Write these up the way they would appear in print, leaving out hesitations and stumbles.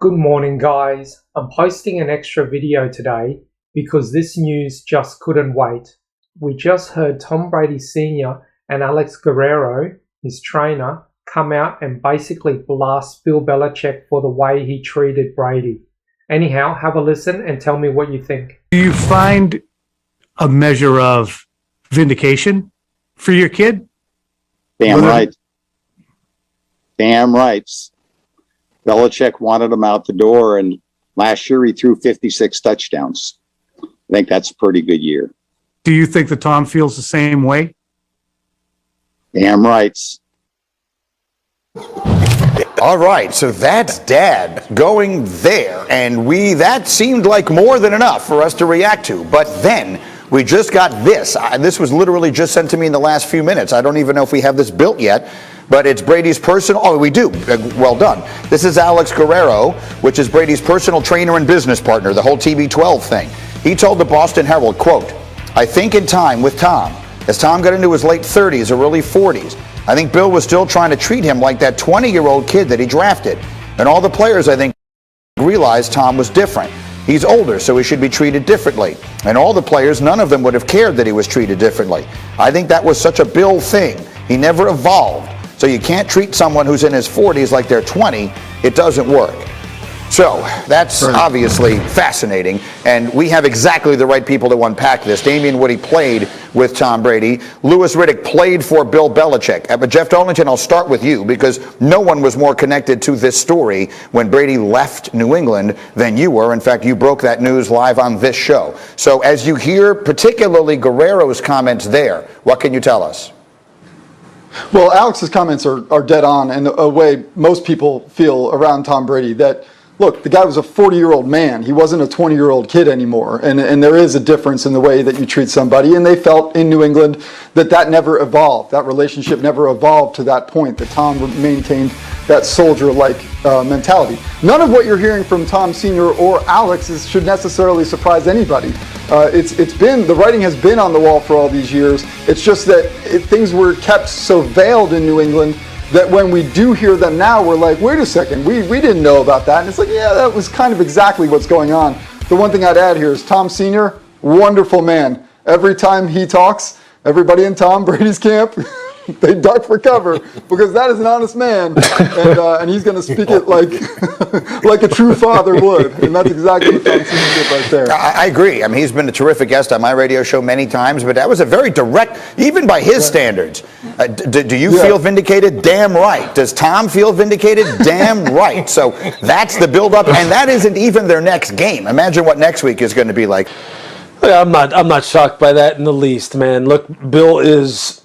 Good morning, guys. I'm posting an extra video today because this news just couldn't wait. We just heard Tom Brady Sr. and Alex Guerrero, his trainer, come out and basically blast Bill Belichick for the way he treated Brady. Anyhow, have a listen and tell me what you think. Do you find a measure of vindication for your kid? Damn right. Damn right. Belichick wanted him out the door, and last year he threw 56 touchdowns. I think that's a pretty good year. Do you think that Tom feels the same way? Damn right. All right, so that's Dad going there, and that seemed like more than enough for us to react to. But then we just got this. This was literally just sent to me in the last few minutes. I don't even know if we have this built yet, but it's Brady's personal. Oh, we do. Well done. This is Alex Guerrero, which is Brady's personal trainer and business partner, the whole TB12 thing. He told the Boston Herald, quote, "I think in time with Tom, as Tom got into his late 30s or early 40s, I think Bill was still trying to treat him like that 20-year-old kid that he drafted. And all the players, I think, realized Tom was different. He's older, so he should be treated differently. And all the players, none of them would have cared that he was treated differently. I think that was such a Bill thing. He never evolved. So you can't treat someone who's in his 40s like they're 20. It doesn't work." So that's obviously fascinating, and we have exactly the right people to unpack this. Damien Woody played with Tom Brady. Louis Riddick played for Bill Belichick. But Jeff Darlington, I'll start with you because no one was more connected to this story when Brady left New England than you were. In fact, you broke that news live on this show. So as you hear particularly Guerrero's comments there, what can you tell us? Well, Alex's comments are dead on in a way most people feel around Tom Brady, that look, the guy was a 40-year-old man. He wasn't a 20-year-old kid anymore. And there is a difference in the way that you treat somebody. And they felt in New England that never evolved. That relationship never evolved to that point, that Tom maintained that soldier-like mentality. None of what you're hearing from Tom Sr. or Alex should necessarily surprise anybody. The writing has been on the wall for all these years. It's just that things were kept so veiled in New England that when we do hear them now, we're like, wait a second, we didn't know about that. And it's like, yeah, that was kind of exactly what's going on. The one thing I'd add here is Tom Sr., wonderful man. Every time he talks, everybody in Tom Brady's camp, they duck for cover because that is an honest man, and he's going to speak it like a true father would, and that's exactly what Tom Sr. did right there. I agree. I mean, he's been a terrific guest on my radio show many times, but that was a very direct, even by his standards. Do you feel vindicated? Damn right. Does Tom feel vindicated? Damn right. So that's the build-up, and that isn't even their next game. Imagine what next week is going to be like. I'm not shocked by that in the least, man. Look, Bill's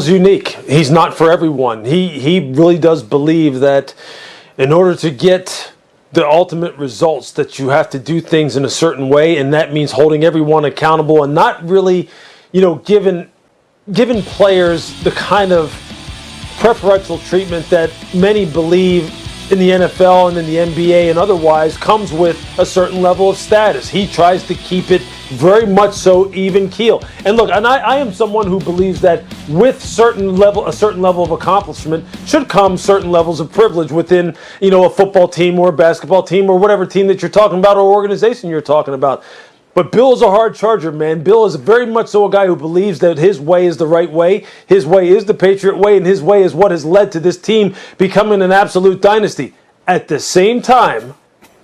unique. He's not for everyone. He really does believe that in order to get the ultimate results that you have to do things in a certain way, and that means holding everyone accountable and not really, giving players the kind of preferential treatment that many believe in the NFL and in the NBA and otherwise comes with a certain level of status. He tries to keep it very much so even keel. And look, and I am someone who believes that with a certain level of accomplishment should come certain levels of privilege within, a football team or a basketball team or whatever team that you're talking about or organization you're talking about. But Bill is a hard charger, man. Bill is very much so a guy who believes that his way is the right way. His way is the Patriot way, and his way is what has led to this team becoming an absolute dynasty. At the same time,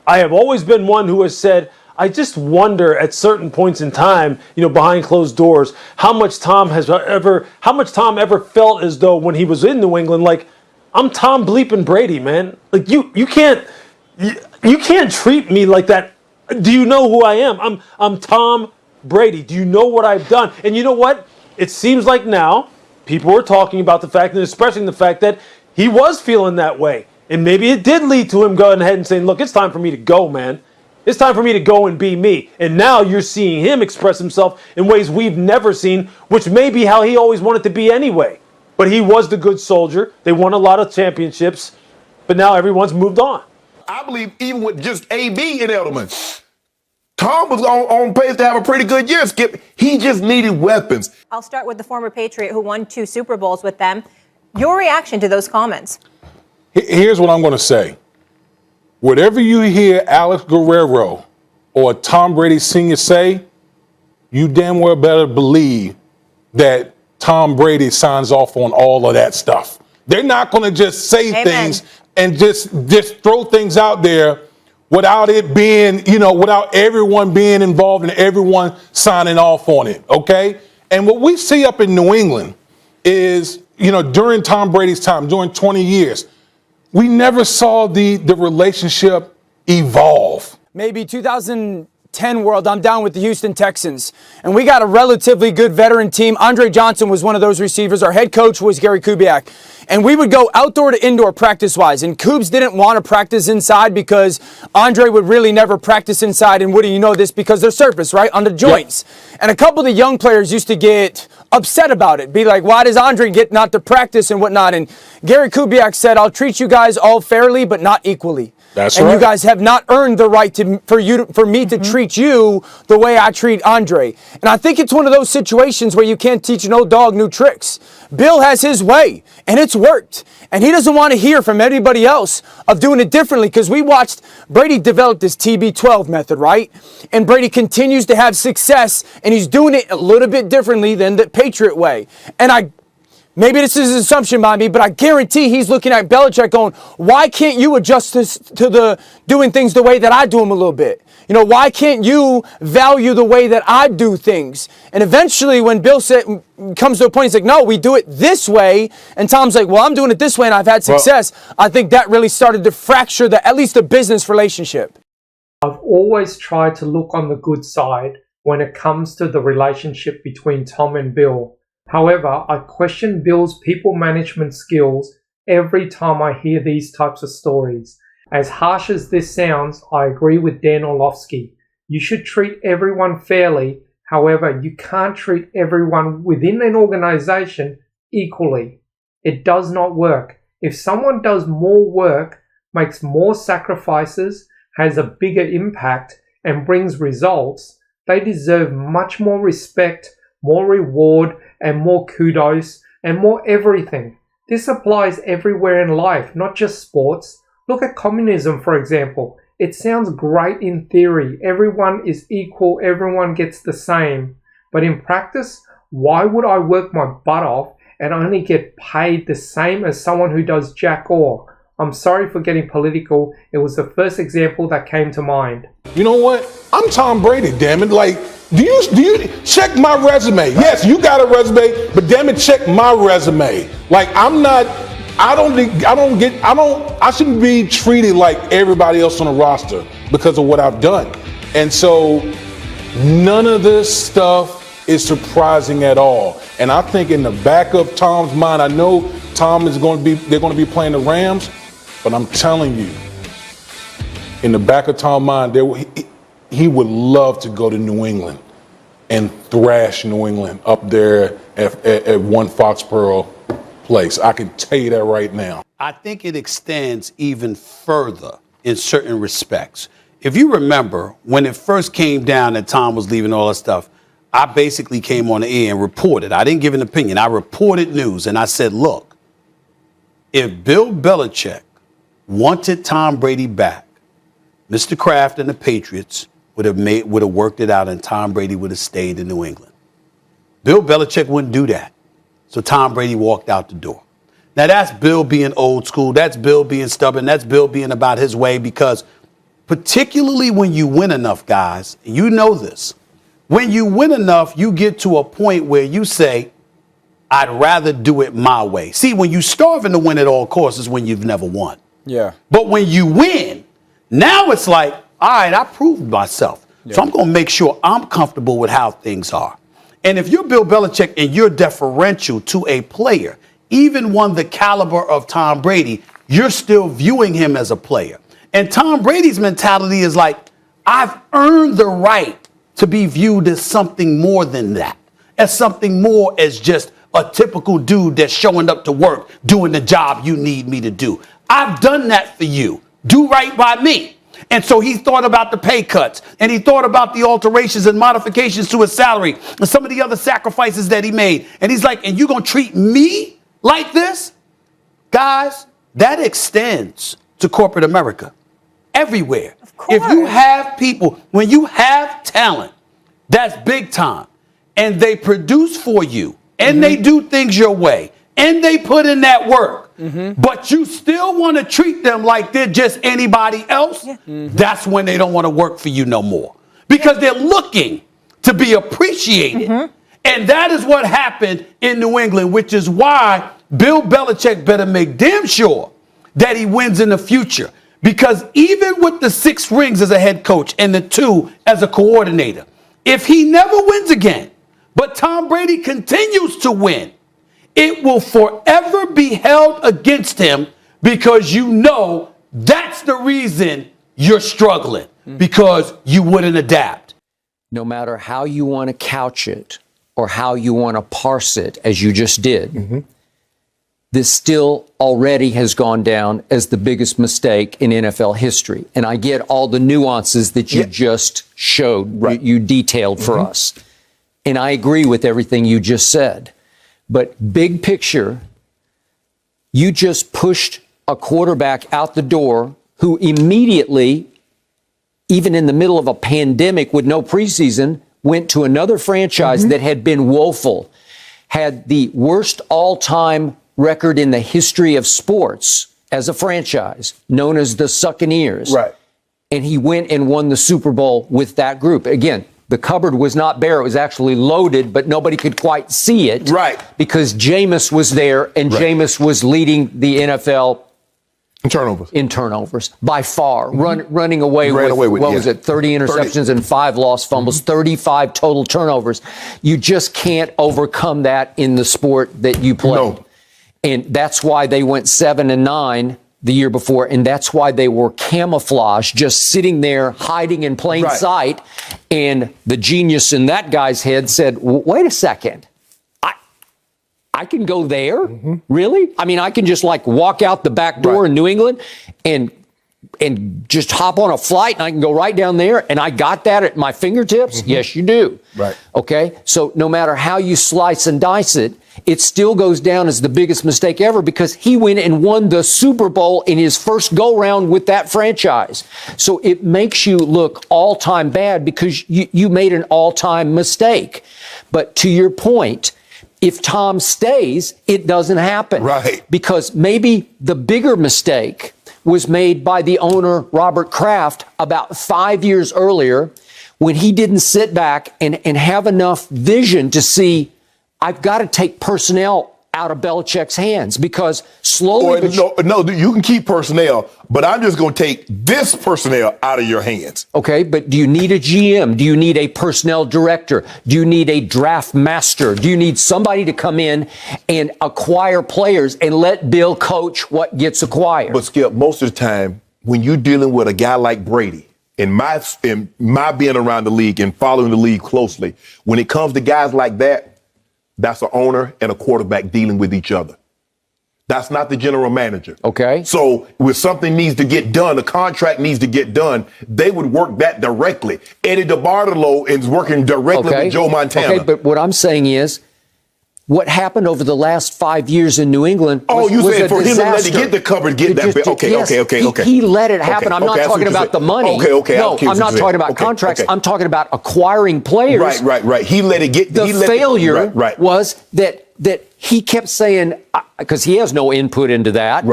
I have always been one who has said, I just wonder at certain points in time, behind closed doors, how much Tom ever felt as though when he was in New England, like, I'm Tom bleeping Brady, man. Like you can't treat me like that. Do you know who I am? I'm Tom Brady. Do you know what I've done? And you know what? It seems like now people are talking about the fact, and especially the fact that he was feeling that way. And maybe it did lead to him going ahead and saying, look, it's time for me to go, man. It's time for me to go and be me. And now you're seeing him express himself in ways we've never seen, which may be how he always wanted to be anyway. But he was the good soldier. They won a lot of championships. But now everyone's moved on. I believe even with just AB in Edelman, Tom was on pace to have a pretty good year, Skip. He just needed weapons. I'll start with the former Patriot who won 2 Super Bowls with them. Your reaction to those comments? Here's what I'm going to say. whatever you hear Alex Guerrero or Tom Brady Sr. say, you damn well better believe that Tom Brady signs off on all of that stuff. They're not going to just say things and just throw things out there without it being, without everyone being involved and everyone signing off on it, okay? And what we see up in New England is, during Tom Brady's time, during 20 years, we never saw the relationship evolve. Maybe 2010 world, I'm down with the Houston Texans. And we got a relatively good veteran team. Andre Johnson was one of those receivers. Our head coach was Gary Kubiak. And we would go outdoor to indoor practice-wise. And Coobs didn't want to practice inside because Andre would really never practice inside. And Woody, you know this because they're surface, right, on the joints. Yep. And a couple of the young players used to get upset about it. Be like, why does Andre get not to practice and whatnot? And Gary Kubiak said, I'll treat you guys all fairly, but not equally. That's and right. You guys have not earned the right for me to treat you the way I treat Andre. And I think it's one of those situations where you can't teach an old dog new tricks. Bill has his way, and it's worked. And he doesn't want to hear from anybody else of doing it differently because we watched Brady develop this TB12 method, right? And Brady continues to have success, and he's doing it a little bit differently than the Patriot way. And maybe this is an assumption by me, but I guarantee he's looking at Belichick going, why can't you adjust this to the doing things the way that I do them a little bit? Why can't you value the way that I do things? And eventually when Bill comes to a point, he's like, no, we do it this way. And Tom's like, well, I'm doing it this way and I've had success. I think that really started to fracture at least the business relationship. I've always tried to look on the good side when it comes to the relationship between Tom and Bill. However, I question Bill's people management skills every time I hear these types of stories. As harsh as this sounds, I agree with Dan Orlovsky. You should treat everyone fairly. However, you can't treat everyone within an organization equally. It does not work. If someone does more work, makes more sacrifices, has a bigger impact, and brings results, they deserve much more respect, more reward, and more kudos, and more everything. This applies everywhere in life, not just sports. Look at communism, for example. It sounds great in theory. Everyone is equal, everyone gets the same. But in practice, why would I work my butt off and only get paid the same as someone who does jack all? I'm sorry for getting political. It was the first example that came to mind. You know what? I'm Tom Brady, damn it. Like, do you check my resume? Yes, you got a resume, but damn it, check my resume. Like, I shouldn't be treated like everybody else on the roster because of what I've done. And so none of this stuff is surprising at all. And I think in the back of Tom's mind, I know they're going to be playing the Rams, but I'm telling you, in the back of Tom's mind, he would love to go to New England and thrash New England up there at one Foxborough place. I can tell you that right now. I think it extends even further in certain respects. If you remember, when it first came down that Tom was leaving all that stuff, I basically came on the air and reported. I didn't give an opinion. I reported news, and I said, look, if Bill Belichick wanted Tom Brady back, Mr. Kraft and the Patriots would have worked it out, and Tom Brady would have stayed in New England. Bill Belichick wouldn't do that. So Tom Brady walked out the door. Now, that's Bill being old school. That's Bill being stubborn. That's Bill being about his way, because particularly when you win enough, guys, you know this. When you win enough, you get to a point where you say, I'd rather do it my way. See, when you're starving to win at all costs is when you've never won. Yeah. But when you win, now it's like, all right, I proved myself. Yeah. So I'm going to make sure I'm comfortable with how things are. And if you're Bill Belichick and you're deferential to a player, even one the caliber of Tom Brady, you're still viewing him as a player. And Tom Brady's mentality is like, I've earned the right to be viewed as something more than that, as something more as just a typical dude that's showing up to work, doing the job you need me to do. I've done that for you. Do right by me. And so he thought about the pay cuts, and he thought about the alterations and modifications to his salary and some of the other sacrifices that he made. And he's like, and you're going to treat me like this? Guys, that extends to corporate America. everywhere. Of course. If you have people, when you have talent, that's big time, and they produce for you, and they do things your way, and they put in that work, but you still want to treat them like they're just anybody else, that's when they don't want to work for you no more. Because they're looking to be appreciated. And that is what happened in New England, which is why Bill Belichick better make damn sure that he wins in the future. Because even with the 6 rings as a head coach and the 2 as a coordinator, if he never wins again, but Tom Brady continues to win, it will forever be held against him because you know that's the reason you're struggling, because you wouldn't adapt. No matter how you want to couch it or how you want to parse it, as you just did, this still already has gone down as the biggest mistake in NFL history. And I get all the nuances that you just showed, you detailed for us. And I agree with everything you just said. But big picture, you just pushed a quarterback out the door who immediately, even in the middle of a pandemic with no preseason, went to another franchise that had been woeful, had the worst all-time record in the history of sports as a franchise, known as the Buccaneers. And he went and won the Super Bowl with that group. Again, the cupboard was not bare. It was actually loaded, but nobody could quite see it. Because Jameis was there, and Jameis was leading the NFL in turnovers by far, running away with what was it, 30 interceptions and 5 lost fumbles, 35 total turnovers. You just can't overcome that in the sport that you play. And that's why they went 7-9 the year before, and that's why they were camouflaged, just sitting there hiding in plain sight. And the genius in that guy's head said, wait a second. I can go there? Really? I mean, I can just like walk out the back door in New England and just hop on a flight and I can go right down there and I got that at my fingertips? Yes, you do. Okay? So no matter how you slice and dice it, it still goes down as the biggest mistake ever because he went and won the Super Bowl in his first go-round with that franchise. So it makes you look all-time bad because you made an all-time mistake. But to your point, if Tom stays, it doesn't happen. Because maybe the bigger mistake was made by the owner, Robert Kraft, about 5 years earlier when he didn't sit back and have enough vision to see, I've got to take personnel out of Belichick's hands because slowly... No, you can keep personnel, but I'm just going to take this personnel out of your hands. Okay, but do you need a GM? Do you need a personnel director? Do you need a draft master? Do you need somebody to come in and acquire players and let Bill coach what gets acquired? But Skip, most of the time, when you're dealing with a guy like Brady, in my being around the league and following the league closely, when it comes to guys like that, that's an owner and a quarterback dealing with each other. That's not the general manager. Okay. So when something needs to get done, a contract needs to get done, they would work that directly. Eddie DeBartolo is working directly with Joe Montana. Okay, but what I'm saying is, what happened over the last 5 years in New England was, you said for disaster. him to let it get the cover, get that bit. Okay. He let it happen. I'm not talking about the money. No, I'm not talking about contracts. I'm talking about acquiring players. Right. He let it get the failure was that he kept saying, because he has no input into that.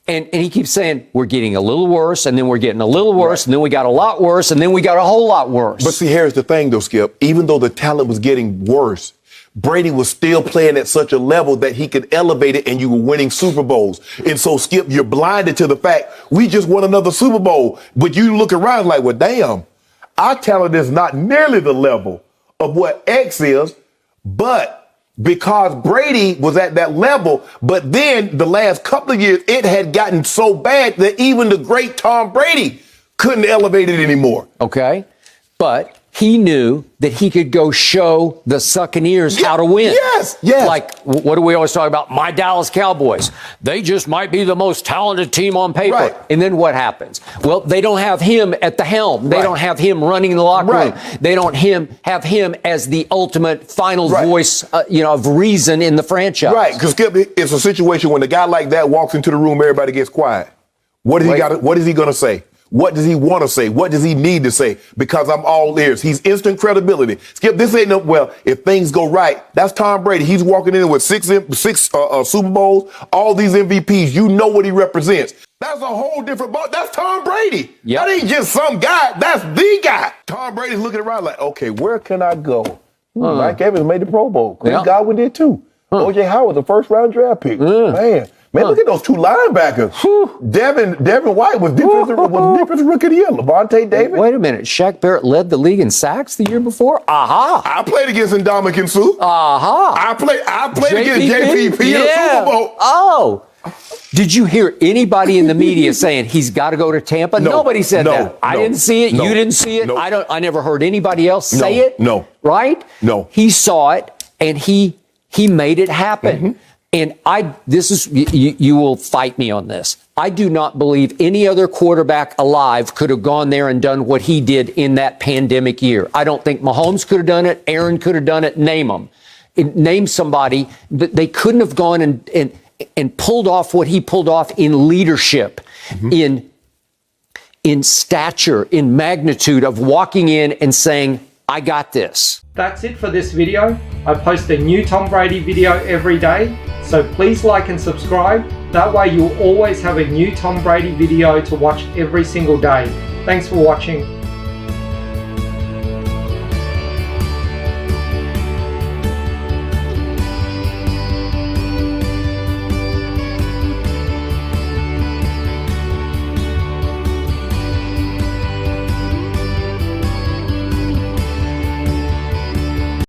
And he keeps saying, we're getting a little worse, and then we're getting a little worse, and then we got a lot worse, and then we got a whole lot worse. But see, here's the thing, though, Skip. Even though the talent was getting worse, Brady was still playing at such a level that he could elevate it and you were winning Super Bowls. And so, Skip, you're blinded to the fact we just won another Super Bowl. But you look around like, well, damn, our talent is not nearly the level of what X is. But because Brady was at that level, but then the last couple of years, it had gotten so bad that even the great Tom Brady couldn't elevate it anymore. Okay. But he knew that he could go show the Buccaneers how to win. Yes. Like, what do we always talk about? My Dallas Cowboys. They just might be the most talented team on paper. And then what happens? Well, they don't have him at the helm. They don't have him running the locker room. They don't have him as the ultimate final voice, of reason in the franchise. Because Skip, it's a situation when a guy like that walks into the room, everybody gets quiet. What is he going to say? What does he want to say? What does he need to say? Because I'm all ears. He's instant credibility. Skip, this ain't no, well, if things go right, that's Tom Brady. He's walking in with six Super Bowls, all these MVPs. You know what he represents. That's a whole different ball. That's Tom Brady. Yep. That ain't just some guy. That's the guy. Tom Brady's looking around like, okay, where can I go? Mike Evans made the Pro Bowl. Chris Godwin did too. O.J. Howard, the first-round draft pick. Man, look at those two linebackers. Devin White was defensive rookie of the year. Levante David. Wait a minute. Shaq Barrett led the league in sacks the year before? Aha. I played against Ndamukong Suh. Aha. I played against JPP in the Super Bowl. Oh. Did you hear anybody in the media saying he's got to go to Tampa? No, Nobody said that. I didn't see it. You didn't see it. No. I never heard anybody else say it. No. Right? No. He saw it and he made it happen. And you will fight me on this. I do not believe any other quarterback alive could have gone there and done what he did in that pandemic year. I don't think Mahomes could have done it. Aaron could have done it. Name them. Name somebody. But they couldn't have gone and pulled off what he pulled off in leadership, in stature, in magnitude of walking in and saying, I got this. That's it for this video. I post a new Tom Brady video every day, so please like and subscribe. That way you'll always have a new Tom Brady video to watch every single day. Thanks for watching.